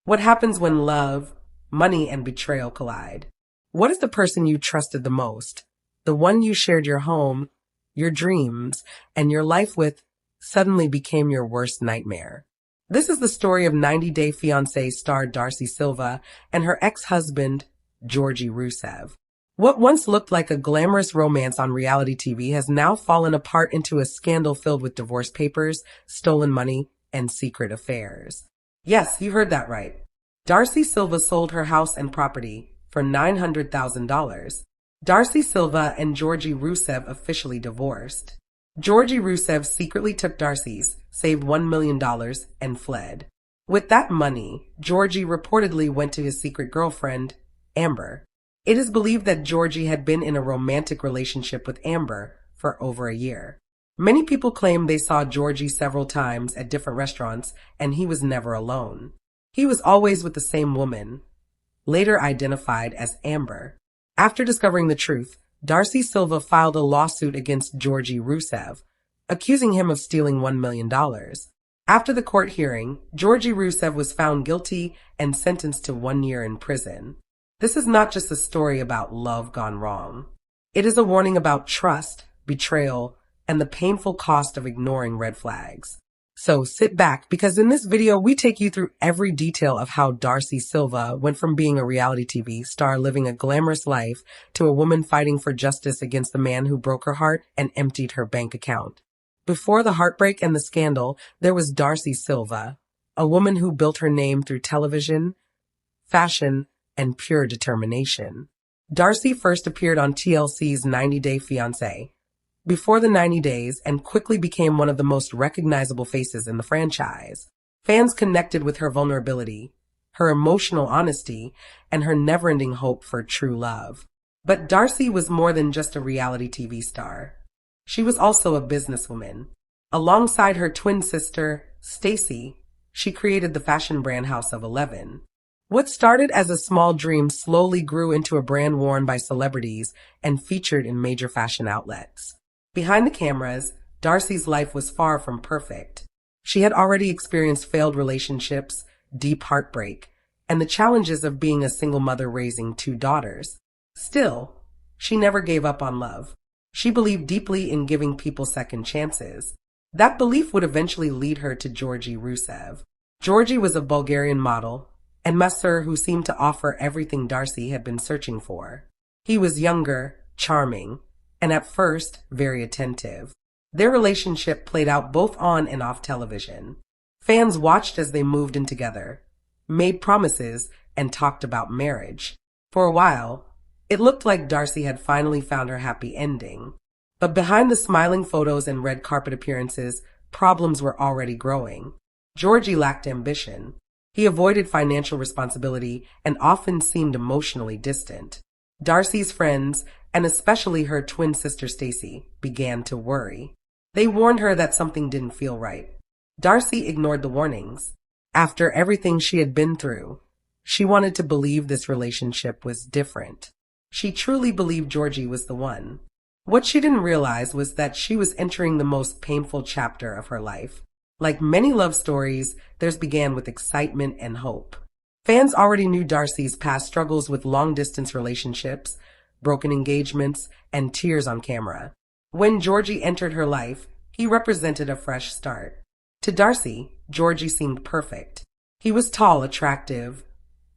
What happens when love, money, and betrayal collide? What if the person you trusted the most, the one you shared your home, your dreams, and your life with, suddenly became your worst nightmare? This is the story of 90 Day Fiancé star Darcey Silva and her ex-husband, Georgi. What once looked like a glamorous romance on reality TV has now fallen apart into a scandal filled with divorce papers, stolen money, and secret affairs. Yes, you heard that right. Darcey Silva sold her house and property for $900,000. Darcey Silva and Georgi officially divorced. Georgi secretly took Darcey's, saved $1 million, and fled. With that money, Georgi reportedly went to his secret girlfriend, Amber. It is believed that Georgi had been in a romantic relationship with Amber for over a year. Many people claim they saw Georgi several times at different restaurants, and he was never alone. He was always with the same woman, later identified as Amber. After discovering the truth, Darcey Silva filed a lawsuit against Georgi, accusing him of stealing $1 million. After the court hearing, Georgi was found guilty and sentenced to 1 year in prison. This is not just a story about love gone wrong. It is a warning about trust, betrayal, and the painful cost of ignoring red flags. So sit back, because in this video we take you through every detail of how Darcey Silva went from being a reality TV star living a glamorous life to a woman fighting for justice against the man who broke her heart and emptied her bank account. Before the heartbreak and the scandal, there was Darcey Silva, a woman who built her name through television, fashion, and pure determination. Darcey first appeared on TLC's 90 Day Fiancé before the 90 days and quickly became one of the most recognizable faces in the franchise. Fans connected with her vulnerability, her emotional honesty, and her never-ending hope for true love. But Darcey was more than just a reality TV star. She was also a businesswoman. Alongside her twin sister, Stacey, she created the fashion brand House of 11. What started as a small dream slowly grew into a brand worn by celebrities and featured in major fashion outlets. Behind the cameras, Darcey's life was far from perfect. She had already experienced failed relationships, deep heartbreak, and the challenges of being a single mother raising 2 daughters. Still, she never gave up on love. She believed deeply in giving people second chances. That belief would eventually lead her to Georgi. Georgi was a Bulgarian model and masseur who seemed to offer everything Darcey had been searching for. He was younger, charming, and at first, very attentive. Their relationship played out both on and off television. Fans watched as they moved in together, made promises, and talked about marriage. For a while, it looked like Darcey had finally found her happy ending. But behind the smiling photos and red carpet appearances, problems were already growing. Georgi lacked ambition. He avoided financial responsibility and often seemed emotionally distant. Darcey's friends, and especially her twin sister Stacey, began to worry. They warned her that something didn't feel right. Darcey ignored the warnings. After everything she had been through, she wanted to believe this relationship was different. She truly believed Georgi was the one. What she didn't realize was that she was entering the most painful chapter of her life. Like many love stories, theirs began with excitement and hope. Fans already knew Darcey's past struggles with long-distance relationships, broken engagements, and tears on camera. When Georgi entered her life, he represented a fresh start. To Darcey, Georgi seemed perfect. He was tall, attractive,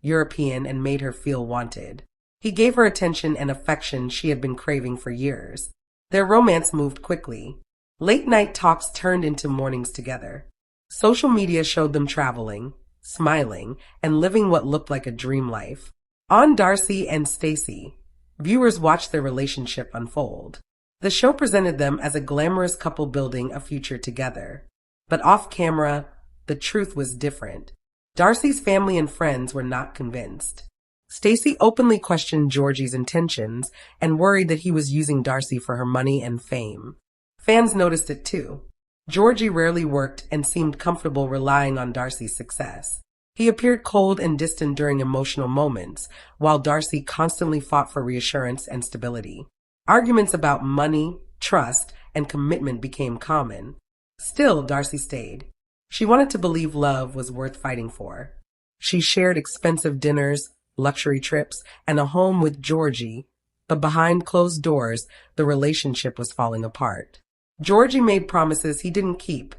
European, and made her feel wanted. He gave her attention and affection she had been craving for years. Their romance moved quickly. Late-night talks turned into mornings together. Social media showed them traveling, smiling, and living what looked like a dream life. On Darcey and Stacey, viewers watched their relationship unfold. The show presented them as a glamorous couple building a future together. But off-camera, the truth was different. Darcey's family and friends were not convinced. Stacey openly questioned Georgi's intentions and worried that he was using Darcey for her money and fame. Fans noticed it too. Georgi rarely worked and seemed comfortable relying on Darcey's success. He appeared cold and distant during emotional moments, while Darcey constantly fought for reassurance and stability. Arguments about money, trust, and commitment became common. Still, Darcey stayed. She wanted to believe love was worth fighting for. She shared expensive dinners, luxury trips, and a home with Georgi, but behind closed doors, the relationship was falling apart. Georgi made promises he didn't keep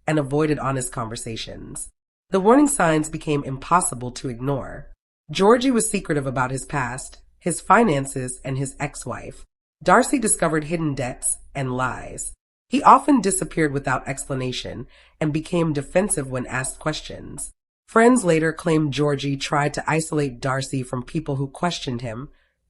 and avoided honest conversations. The warning signs became impossible to ignore. Georgi was secretive about his past, his finances, and his ex-wife. Darcey discovered hidden debts and lies. He often disappeared without explanation and became defensive when asked questions. Friends later claimed Georgi tried to isolate Darcey from people who questioned him,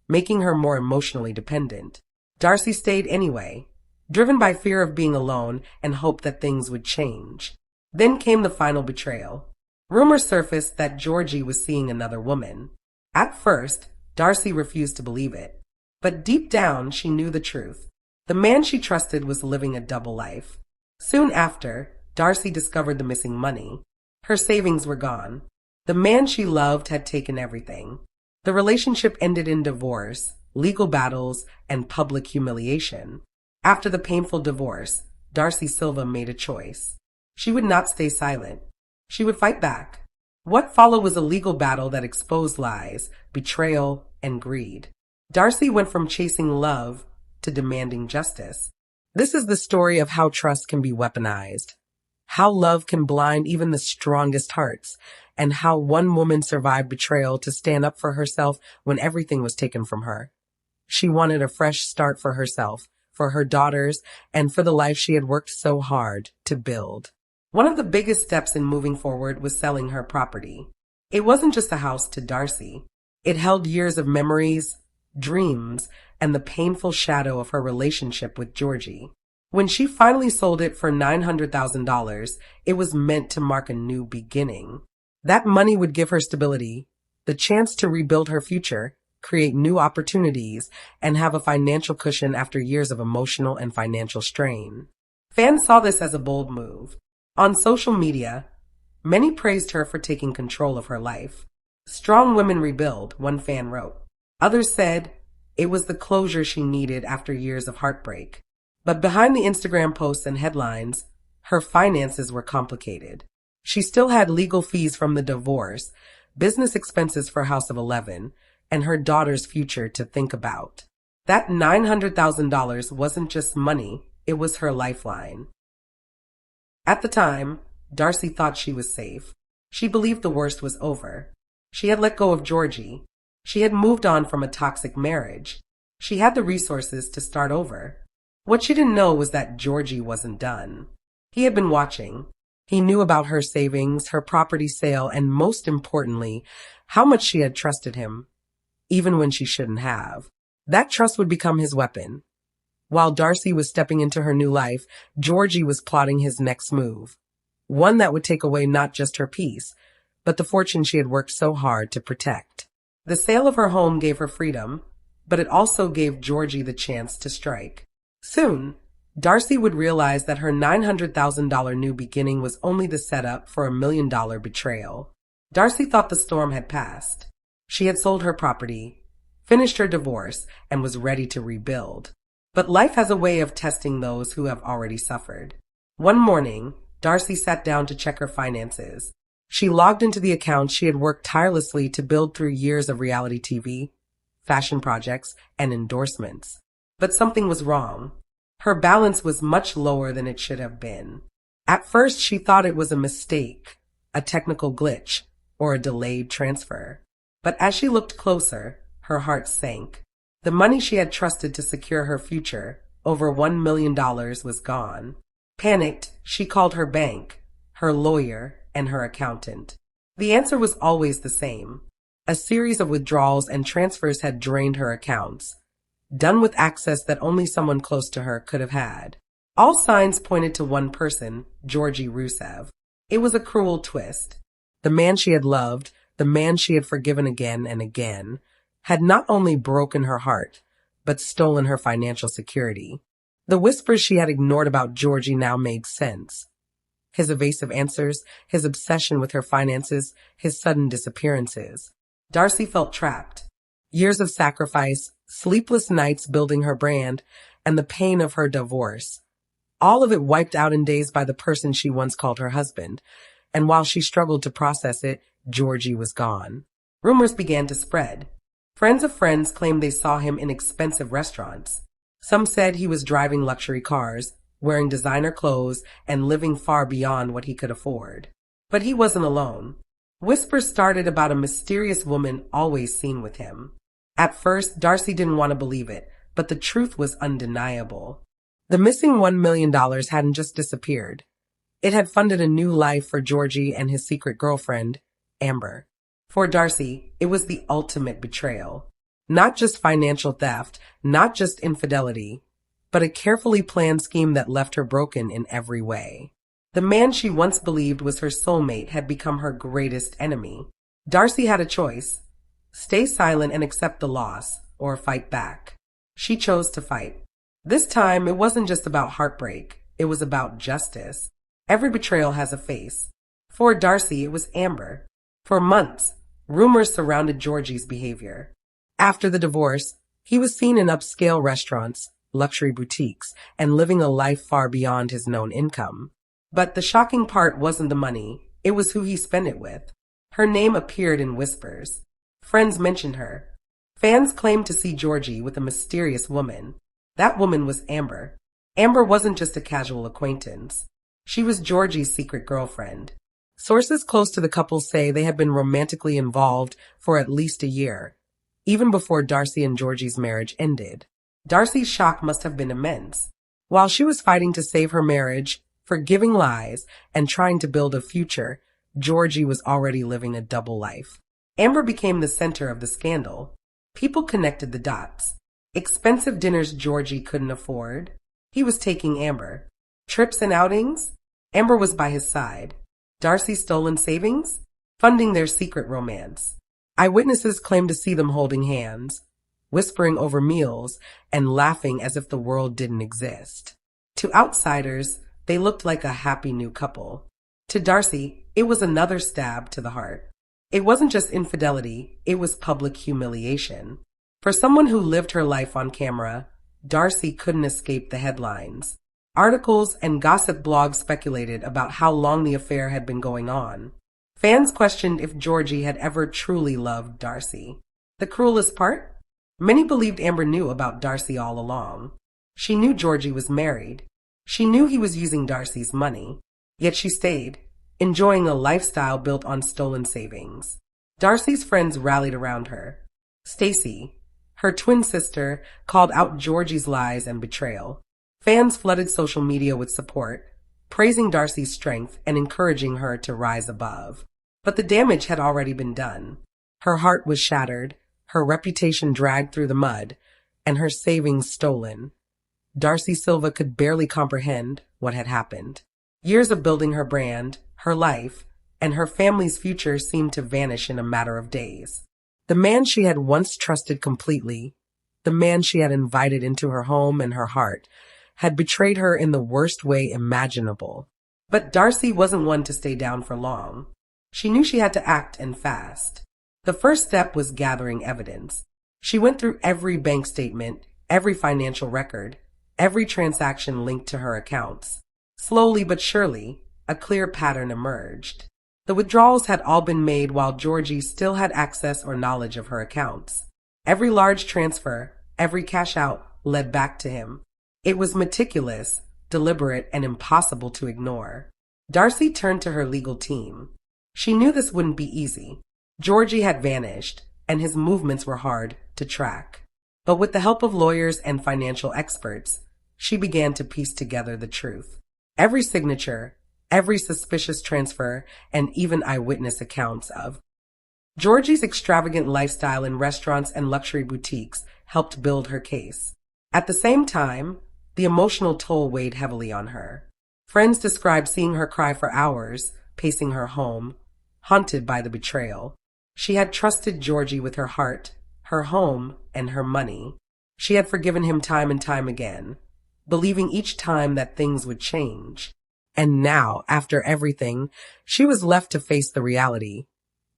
making her more emotionally dependent. Darcey stayed anyway, driven by fear of being alone and hope that things would change. Then came the final betrayal. Rumors surfaced that Georgi was seeing another woman. At first, Darcey refused to believe it, but deep down she knew the truth. The man she trusted was living a double life. Soon after, Darcey discovered the missing money. Her savings were gone. The man she loved had taken everything. The relationship ended in divorce, legal battles, and public humiliation. After the painful divorce, Darcey Silva made a choice. She would not stay silent. She would fight back. What followed was a legal battle that exposed lies, betrayal, and greed. Darcey went from chasing love to demanding justice. This is the story of how trust can be weaponized, how love can blind even the strongest hearts, and how one woman survived betrayal to stand up for herself when everything was taken from her. She wanted a fresh start for herself, for her daughters, and for the life she had worked so hard to build. One of the biggest steps in moving forward was selling her property. It wasn't just a house to Darcey. It held years of memories, dreams, and the painful shadow of her relationship with Georgi. When she finally sold it for $900,000, it was meant to mark a new beginning. That money would give her stability, the chance to rebuild her future, create new opportunities, and have a financial cushion after years of emotional and financial strain. Fans saw this as a bold move. On social media, many praised her for taking control of her life. "Strong women rebuild," one fan wrote. Others said it was the closure she needed after years of heartbreak. But behind the Instagram posts and headlines, her finances were complicated. She still had legal fees from the divorce, business expenses for House of 11, and her daughter's future to think about. That $900,000 wasn't just money, it was her lifeline. At the time, Darcey thought she was safe. She believed the worst was over. She had let go of Georgi. She had moved on from a toxic marriage. She had the resources to start over. What she didn't know was that Georgi wasn't done. He had been watching. He knew about her savings, her property sale, and most importantly, how much she had trusted him, even when she shouldn't have. That trust would become his weapon. While Darcey was stepping into her new life, Georgi was plotting his next move. One that would take away not just her peace, but the fortune she had worked so hard to protect. The sale of her home gave her freedom, but it also gave Georgi the chance to strike. Soon, Darcey would realize that her $900,000 new beginning was only the setup for $1 million betrayal. Darcey thought the storm had passed. She had sold her property, finished her divorce, and was ready to rebuild. But life has a way of testing those who have already suffered. One morning, Darcey sat down to check her finances. She logged into the account she had worked tirelessly to build through years of reality TV, fashion projects, and endorsements. But something was wrong. Her balance was much lower than it should have been. At first, she thought it was a mistake, a technical glitch, or a delayed transfer. But as she looked closer, her heart sank. The money she had trusted to secure her future, over $1 million, was gone. Panicked, she called her bank, her lawyer, and her accountant. The answer was always the same. A series of withdrawals and transfers had drained her accounts, done with access that only someone close to her could have had. All signs pointed to one person, Georgi Rusev. It was a cruel twist. The man she had loved, the man she had forgiven again and again, had not only broken her heart, but stolen her financial security. The whispers she had ignored about Georgi now made sense. His evasive answers, his obsession with her finances, his sudden disappearances. Darcey felt trapped. Years of sacrifice, sleepless nights building her brand, and the pain of her divorce. All of it wiped out in days by the person she once called her husband. And while she struggled to process it, Georgi was gone. Rumors began to spread. Friends of friends claimed they saw him in expensive restaurants. Some said he was driving luxury cars, wearing designer clothes, and living far beyond what he could afford. But he wasn't alone. Whispers started about a mysterious woman always seen with him. At first, Darcey didn't want to believe it, but the truth was undeniable. The missing $1 million hadn't just disappeared. It had funded a new life for Georgi and his secret girlfriend, Amber. For Darcey, it was the ultimate betrayal. Not just financial theft, not just infidelity, but a carefully planned scheme that left her broken in every way. The man she once believed was her soulmate had become her greatest enemy. Darcey had a choice: stay silent and accept the loss, or fight back. She chose to fight. This time, it wasn't just about heartbreak. It was about justice. Every betrayal has a face. For Darcey, it was Amber. For months, rumors surrounded Georgi's behavior. After the divorce, he was seen in upscale restaurants, luxury boutiques, and living a life far beyond his known income. But the shocking part wasn't the money, it was who he spent it with. Her name appeared in whispers. Friends mentioned her. Fans claimed to see Georgi with a mysterious woman. That woman was Amber. Amber wasn't just a casual acquaintance. She was Georgi's secret girlfriend. Sources close to the couple say they had been romantically involved for at least a year, even before Darcey and Georgi's marriage ended. Darcey's shock must have been immense. While she was fighting to save her marriage, forgiving lies, and trying to build a future, Georgi was already living a double life. Amber became the center of the scandal. People connected the dots. Expensive dinners Georgi couldn't afford. He was taking Amber. Trips and outings? Amber was by his side. Darcey's stolen savings? Funding their secret romance. Eyewitnesses claimed to see them holding hands, whispering over meals, and laughing as if the world didn't exist. To outsiders, they looked like a happy new couple. To Darcey, it was another stab to the heart. It wasn't just infidelity, it was public humiliation. For someone who lived her life on camera, Darcey couldn't escape the headlines. Articles and gossip blogs speculated about how long the affair had been going on. Fans questioned if Georgi had ever truly loved Darcey. The cruelest part? Many believed Amber knew about Darcey all along. She knew Georgi was married. She knew he was using Darcey's money. Yet she stayed, enjoying a lifestyle built on stolen savings. Darcey's friends rallied around her. Stacy, her twin sister, called out Georgi's lies and betrayal. Fans flooded social media with support, praising Darcey's strength and encouraging her to rise above. But the damage had already been done. Her heart was shattered, her reputation dragged through the mud, and her savings stolen. Darcey Silva could barely comprehend what had happened. Years of building her brand, her life, and her family's future seemed to vanish in a matter of days. The man she had once trusted completely, the man she had invited into her home and her heart, had betrayed her in the worst way imaginable. But Darcey wasn't one to stay down for long. She knew she had to act and fast. The first step was gathering evidence. She went through every bank statement, every financial record, every transaction linked to her accounts. Slowly but surely, a clear pattern emerged. The withdrawals had all been made while Georgi still had access or knowledge of her accounts. Every large transfer, every cash out led back to him. It was meticulous, deliberate, and impossible to ignore. Darcey turned to her legal team. She knew this wouldn't be easy. Georgi had vanished, and his movements were hard to track. But with the help of lawyers and financial experts, she began to piece together the truth. Every signature, every suspicious transfer, and even eyewitness accounts of Georgi's extravagant lifestyle in restaurants and luxury boutiques helped build her case. At the same time, the emotional toll weighed heavily on her. Friends described seeing her cry for hours, pacing her home, haunted by the betrayal. She had trusted Georgi with her heart, her home, and her money. She had forgiven him time and time again, believing each time that things would change. And now, after everything, she was left to face the reality.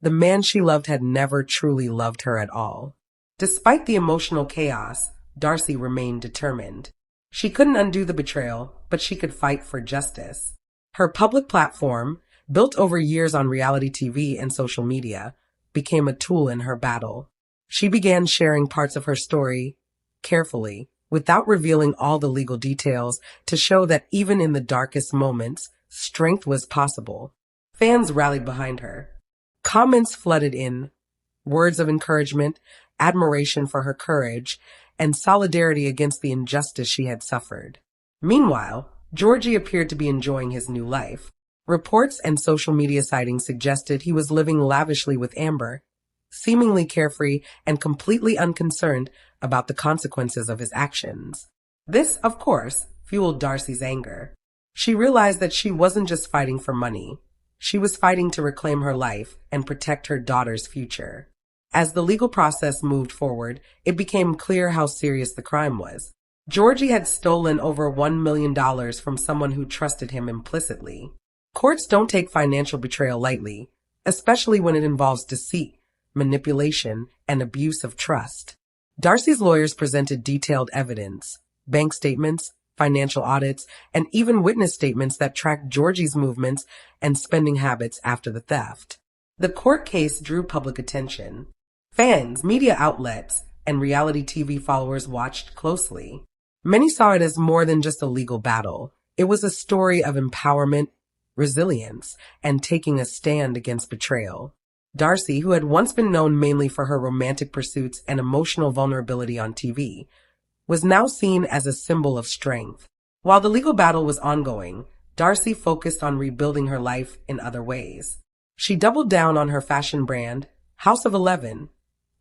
The man she loved had never truly loved her at all. Despite the emotional chaos, Darcey remained determined. She couldn't undo the betrayal, but she could fight for justice. Her public platform, built over years on reality TV and social media, became a tool in her battle. She began sharing parts of her story carefully, without revealing all the legal details, to show that even in the darkest moments, strength was possible. Fans rallied behind her. Comments flooded in, words of encouragement, admiration for her courage, and solidarity against the injustice she had suffered. Meanwhile, Georgi appeared to be enjoying his new life. Reports and social media sightings suggested he was living lavishly with Amber, seemingly carefree and completely unconcerned about the consequences of his actions. This, of course, fueled Darcey's anger. She realized that she wasn't just fighting for money. She was fighting to reclaim her life and protect her daughter's future. As the legal process moved forward, it became clear how serious the crime was. Georgi had stolen over $1 million from someone who trusted him implicitly. Courts don't take financial betrayal lightly, especially when it involves deceit, manipulation, and abuse of trust. Darcey's lawyers presented detailed evidence, bank statements, financial audits, and even witness statements that tracked Georgi's movements and spending habits after the theft. The court case drew public attention. Fans, media outlets, and reality TV followers watched closely. Many saw it as more than just a legal battle. It was a story of empowerment, resilience, and taking a stand against betrayal. Darcey, who had once been known mainly for her romantic pursuits and emotional vulnerability on TV, was now seen as a symbol of strength. While the legal battle was ongoing, Darcey focused on rebuilding her life in other ways. She doubled down on her fashion brand, House of 11,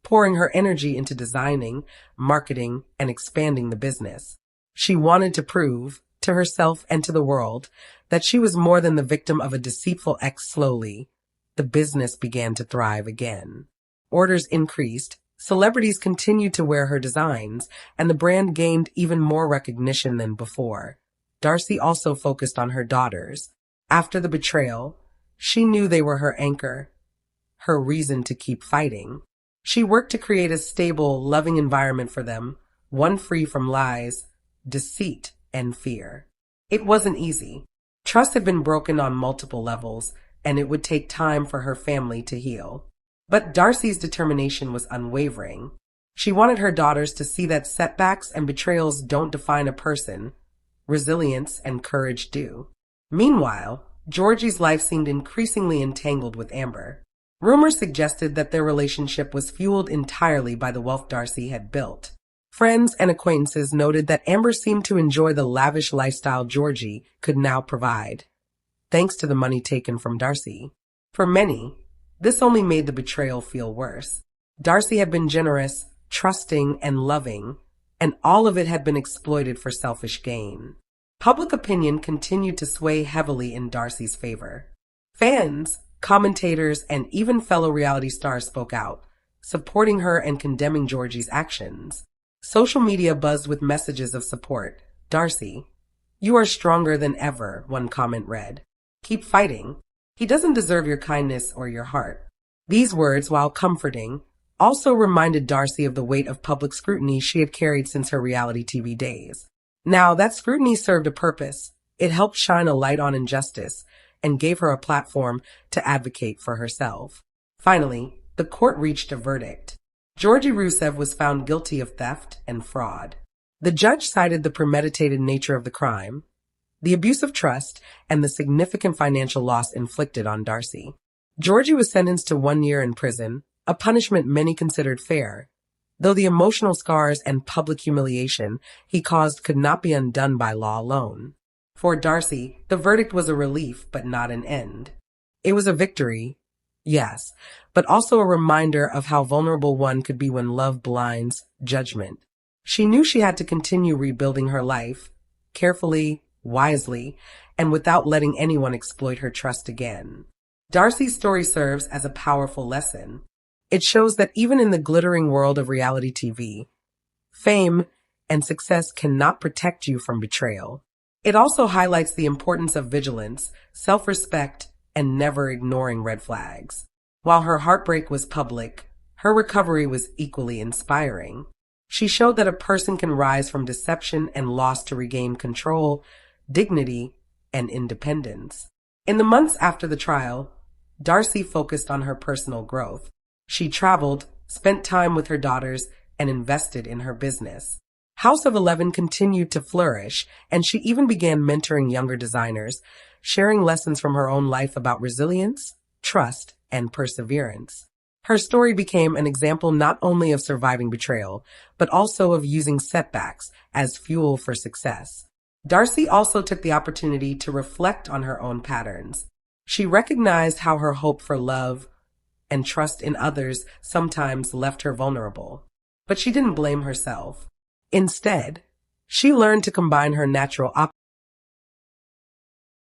pouring her energy into designing, marketing, and expanding the business. She wanted to prove, to herself and to the world, that she was more than the victim of a deceitful ex. Slowly, the business began to thrive again. Orders increased, celebrities continued to wear her designs, and the brand gained even more recognition than before. Darcey also focused on her daughters. After the betrayal, she knew they were her anchor, her reason to keep fighting. She worked to create a stable, loving environment for them, one free from lies, deceit, and fear. It wasn't easy. Trust had been broken on multiple levels, and it would take time for her family to heal. But Darcey's determination was unwavering. She wanted her daughters to see that setbacks and betrayals don't define a person. Resilience and courage do. Meanwhile, Georgi's life seemed increasingly entangled with Amber. Rumors suggested that their relationship was fueled entirely by the wealth Darcey had built. Friends and acquaintances noted that Amber seemed to enjoy the lavish lifestyle Georgi could now provide, thanks to the money taken from Darcey. For many, this only made the betrayal feel worse. Darcey had been generous, trusting, and loving, and all of it had been exploited for selfish gain. Public opinion continued to sway heavily in Darcey's favor. Fans, commentators, and even fellow reality stars spoke out, supporting her and condemning Georgi's actions. Social media buzzed with messages of support. "Darcey, you are stronger than ever," one comment read. "Keep fighting. He doesn't deserve your kindness or your heart." These words, while comforting, also reminded Darcey of the weight of public scrutiny she had carried since her reality TV days. Now, that scrutiny served a purpose. It helped shine a light on injustice and gave her a platform to advocate for herself. Finally, the court reached a verdict. Georgi Rusev was found guilty of theft and fraud. The judge cited the premeditated nature of the crime, the abuse of trust, and the significant financial loss inflicted on Darcey. Georgi was sentenced to 1 year in prison, a punishment many considered fair, though the emotional scars and public humiliation he caused could not be undone by law alone. For Darcey, the verdict was a relief, but not an end. It was a victory, yes, but also a reminder of how vulnerable one could be when love blinds judgment. She knew she had to continue rebuilding her life, carefully, wisely, and without letting anyone exploit her trust again. Darcey's story serves as a powerful lesson. It shows that even in the glittering world of reality TV, fame and success cannot protect you from betrayal. It also highlights the importance of vigilance, self-respect, and never ignoring red flags. While her heartbreak was public, her recovery was equally inspiring. She showed that a person can rise from deception and loss to regain control, dignity, and independence. In the months after the trial, Darcey focused on her personal growth. She traveled, spent time with her daughters, and invested in her business. House of 11 continued to flourish, and she even began mentoring younger designers, sharing lessons from her own life about resilience, trust, and perseverance. Her story became an example not only of surviving betrayal, but also of using setbacks as fuel for success. Darcey also took the opportunity to reflect on her own patterns. She recognized how her hope for love and trust in others sometimes left her vulnerable. But she didn't blame herself. Instead, she learned to combine her natural